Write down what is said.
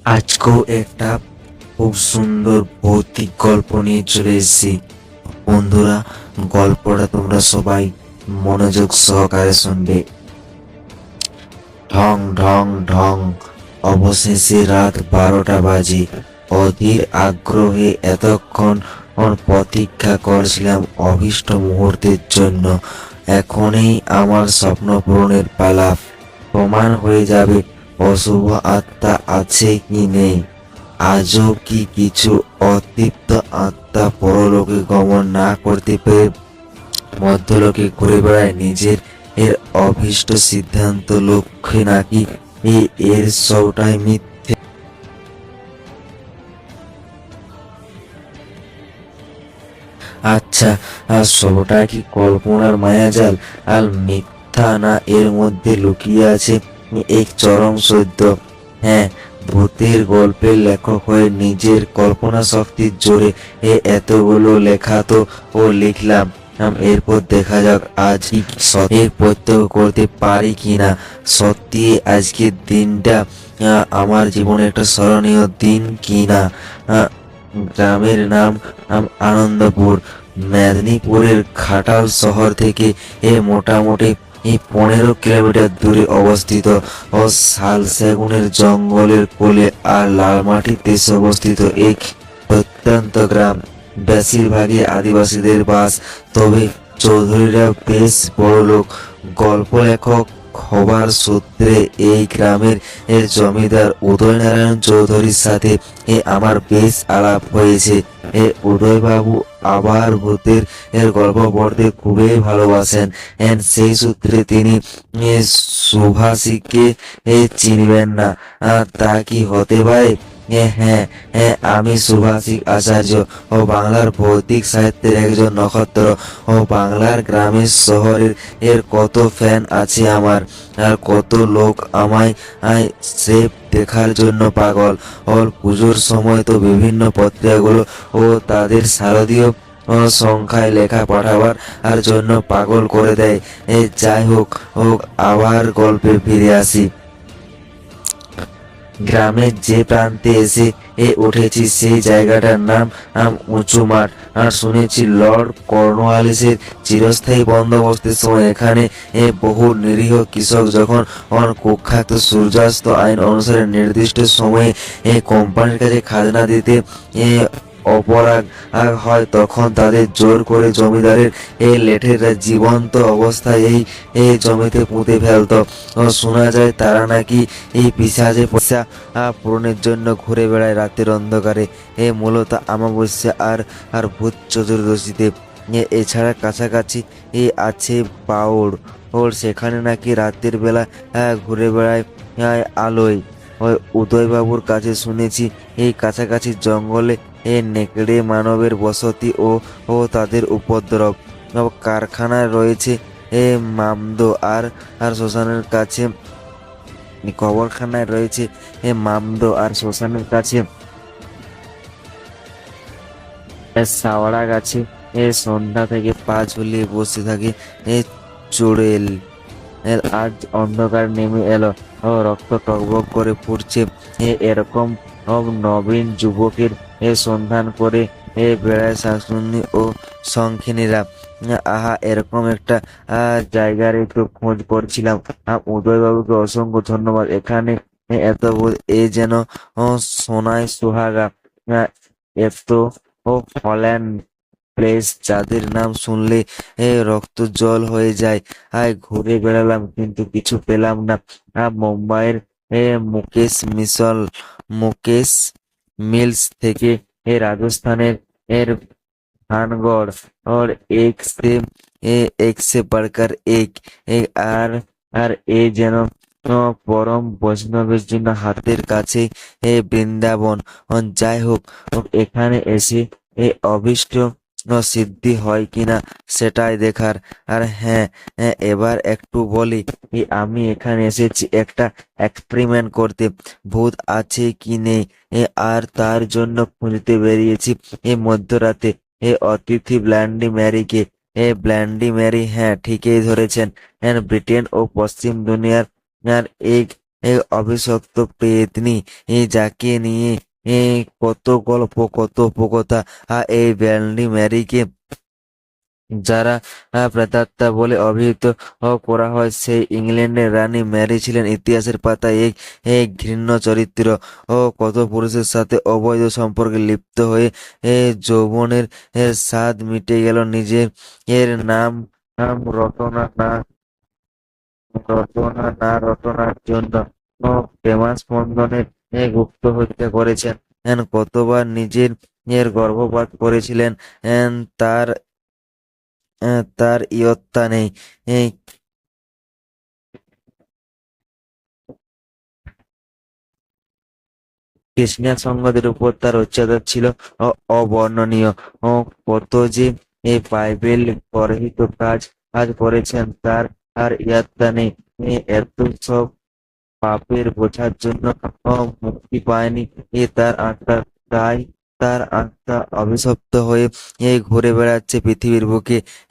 আজকেও একটা খুব সুন্দর ভৌতিক গল্প নিয়ে চলে এসেছি। বন্ধুরা, গল্পটা তোমরা সবাই মনোযোগ সহকারে শুনবে। ঢং ঢং ঢং। অবশেষে রাত 12টা বাজে। অধীর আগ্রহে এতক্ষণ প্রতীক্ষা করছিলাম অভীষ্ট মুহূর্তের জন্য। এখনই আমার স্বপ্ন পূরণের পালা। প্রমাণ হয়ে যাবে অশুভ আত্মা আছে কি নেই। আজও কি কিছু অতৃপ্ত আত্মা পরলোকে গমন না করতে পেরে মধ্যলোকে ঘুরে বেড়ায় নিজের অভীষ্ট সিদ্ধান্ত লক্ষ্যে, নাকি এর সবটাই মিথ্যে? আচ্ছা, আর সবটা কি কল্পনার মায়াজাল আর মিথ্যা, না এর মধ্যে লুকিয়ে আছে এক চরম সত্য? হ্যাঁ, ভূতের গল্পের লেখক হয়ে নিজের কল্পনা শক্তির জোরে এতগুলো লেখা তো লিখলাম। এরপর দেখা যাক আজ সঠিক প্রত্যক্ষ করতে পারি কিনা। সত্যি আজকের দিনটা আমার জীবনে একটা স্মরণীয় দিন কিনা। গ্রামের নাম আনন্দপুর। মেদিনীপুরের ঘাটাল শহর থেকে মোটামুটি 15 কিলোমিটার দূরে অবস্থিত। ও শাল সেগুনের জঙ্গলের কোলে আর লাল মাটির দেশে অবস্থিত এক প্রত্যন্ত গ্রাম। বেশিরভাগই আদিবাসীদের বাস, তবে চৌধুরীরা বেশ বড় লোক। গল্প লেখক হবার সূত্রে এই গ্রামের জমিদার উদয়নারায়ণ চৌধুরীর সাথে আমার বেশ আলাপ হয়েছে। উদয়বাবু আবার ভূতের গল্প পড়তে খুবই ভালোবাসেন। সেই সূত্রে তিনি সুভাষীকে চিনবেন না, তা কি হতে পারে? হ্যাঁ, আমি সুভাষিক আচার্য ও বাংলার ভৌতিক সাহিত্যের একজন নক্ষত্র। ও বাংলার গ্রামের শহরের কত ফ্যান আছে আমার, আর কত লোক আমায় সেফ দেখার জন্য পাগল। ওর পুজোর সময় তো বিভিন্ন পত্রিকাগুলো ও তাদের শারদীয় সংখ্যায় লেখা পাঠাবার আর জন্য পাগল করে দেয়। যাই হোক হোক, আবার গল্পে ফিরে আসি। গ্রামের যে প্রান্তে এসে উঠেছি সেই জায়গাটার নাম উঁচু মাঠ। আর শুনেছি লর্ড কর্নওয়ালিসের চিরস্থায়ী বন্দোবস্তের সময় এখানে বহু নিরীহ কৃষক যখন কুখ্যাত সূর্যাস্ত আইন অনুসারে নির্দিষ্ট সময়ে কোম্পানির কাছে খাজনা দিতে অপরাগ হয়, তখন তাদের জোর করে জমিদারের লেঠেরা জীবন্ত অবস্থায় এই জমিতে পুঁতে ফেলত। শোনা যায় তারা নাকি পিশাচে পয়সা পূরণের জন্য ঘুরে বেড়ায় রাতের অন্ধকারে, মূলত অমাবস্যা আর ভূত চতুর্দশীতে। এছাড়া কাছাকাছি আছে পাউড়, সেখানে নাকি রাতের বেলা ঘুরে বেড়ায় আলোয়। ওই উদয়বাবুর কাছে শুনেছি এই কাছাকাছি জঙ্গলে নেকড়ে মানবের বসতি ও তাদের উপদ্রব। কারখানায় রয়েছে মামদো আর শ্মশানের কাছে কবরখানায় রয়েছে মামদো আর শ্মশানের কাছে সাওড়া গাছে সন্ধ্যা থেকে পা ঝুলিয়ে বসে থাকে চুড়েল। আজ অন্ধকার নেমে এলো, রক্ত টকবক করে ফুটছে। এরকম নবীন যুবকের সন্ধান করে বেড়ায় শাকচুন্নি ও শঙ্খিনীরা। আহা, এরকম একটা জায়গার একটু খোঁজ করছিলাম। উদয়বাবুকে অসংখ্য ধন্যবাদ। এখানে এত যেন সোনায় সোহাগা। এত হল্যান্ড প্লেস যাদের নাম শুনলে রক্ত জল হয়ে যায়। ঘুরে বেড়ালাম কিন্তু কিছু পেলাম না। মুম্বাইয়ের মুকেশ মিলস থেকে রাজস্থানের ভানগড় और एक से बढ़कर एक। আর আর যেন পরম বৈষ্ণবের জন্য হাতের কাছে বৃন্দাবন। যাই হোক, এখানে এসে অভীষ্ট সিদ্ধি হয় কিনা সেটাই দেখার। আর হ্যাঁ, এবার একটু বলি, আমি এখানে এসেছি একটা এক্সপেরিমেন্ট করতে। ভূত আছে কি নেই আর তার জন্য খুঁজতে বেরিয়েছি মধ্যরাতে অতিথি ব্ল্যান্ডি ম্যারিকে। ব্ল্যান্ডি ম্যারি, হ্যাঁ ঠিকই ধরেছেন। ব্রিটেন ও পশ্চিম দুনিয়ার আর এক অভিশপ্ত পেতনি যাকে নিয়ে কত গল্প কত উপকথা এই ব্ল্যাডি ম্যারিকে যারা প্রেতাত্মা বলে অভিহিত করা হয়, সেই ইংল্যান্ডের রানী ম্যারি ছিলেন ইতিহাসের পাতায় এক এক ঘৃণ্য চরিত্র। কত পুরুষের সাথে অবৈধ সম্পর্কে লিপ্ত হয়ে যৌবনের স্বাদ মিটে গেল নিজের নাম নাম রটনার জন্য প্রেমা স্পন্দনের গুপ্ত হত্যা করেছেন। কতবার নিজের গর্ভপাত করেছিলেন, তার তার ইয়ত্তা নেই। এই কৃষ্ণা সঙ্গদের উপর তার অত্যাচার ছিল অবর্ণনীয়। কত যে এই বাইবেল গর্হিত কাজ কাজ করেছেন, তার আর ইয়ত্তা নেই। এত সব পাপের বোঝার জন্য মুক্তি পায়নি তার আত্মা। তাই তার আত্মা অভিশপ্ত হয়ে ঘুরে বেড়াচ্ছে পৃথিবীর বুকে।